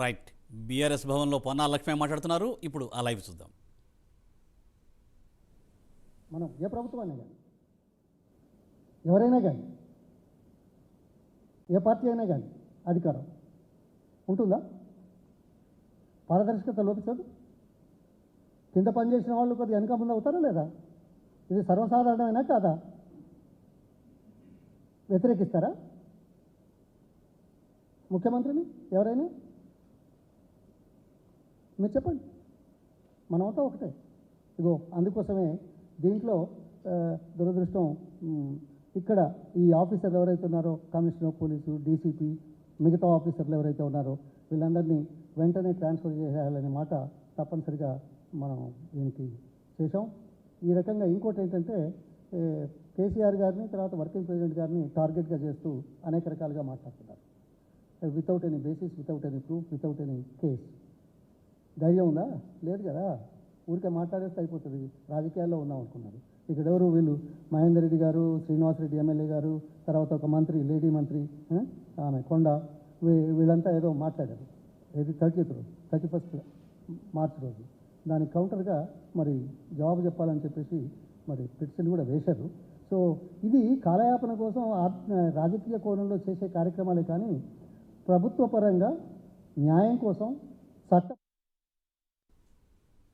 Right. BRS భవన్లో పొన్నాల లక్ష్మి మాట్లాడుతున్నారు. ఇప్పుడు ఆ లైవ్ చూద్దాం. మనం ఏ ప్రభుత్వం అయినా కానీ, ఎవరైనా కానీ, ఏ పార్టీ అయినా కానీ అధికారం ఉంటుందా? పారదర్శకత లోపించదు. కింద పనిచేసిన వాళ్ళు కొద్దిగా వెనక ముందు అవుతారా లేదా? ఇది సర్వసాధారణమైనా కాదా? వ్యతిరేకిస్తారా ముఖ్యమంత్రిని ఎవరైనా? మీరు చెప్పండి. మనమంతా ఒకటే. ఇగో అందుకోసమే దీంట్లో దురదృష్టం, ఇక్కడ ఈ ఆఫీసర్లు ఎవరైతే ఉన్నారో, కమిషనర్ పోలీసు, డీసీపీ, మిగతా ఆఫీసర్లు ఎవరైతే ఉన్నారో వీళ్ళందరినీ వెంటనే ట్రాన్స్ఫర్ చేయాలనే మాట తప్పనిసరిగా మనం దీనికి చేసాం. ఈ రకంగా ఇంకోటి ఏంటంటే, కేసీఆర్ గారిని, తర్వాత వర్కింగ్ ప్రెసిడెంట్ గారిని టార్గెట్గా చేస్తూ అనేక రకాలుగా మాట్లాడుతున్నారు. Without any basis, without any proof, without any case. ధైర్యం ఉందా? లేదు కదా. ఊరికే మాట్లాడేస్తే అయిపోతుంది. రాజకీయాల్లో ఉన్నాం అనుకున్నారు. ఇక్కడ ఎవరు వీళ్ళు? మహేందర్ రెడ్డి గారు, శ్రీనివాసరెడ్డి ఎమ్మెల్యే గారు, తర్వాత ఒక మంత్రి, లేడీ మంత్రి ఆమె కొండ, వీళ్ళంతా ఏదో మాట్లాడారు. ఏది 31 మార్చి రోజు. దానికి కౌంటర్గా మరి జవాబు చెప్పాలని చెప్పేసి మరి పిటిషన్ కూడా వేశారు. సో ఇది కాలయాపన కోసం రాజకీయ కోణంలో చేసే కార్యక్రమాలే కానీ ప్రభుత్వ పరంగా న్యాయం కోసం చట్ట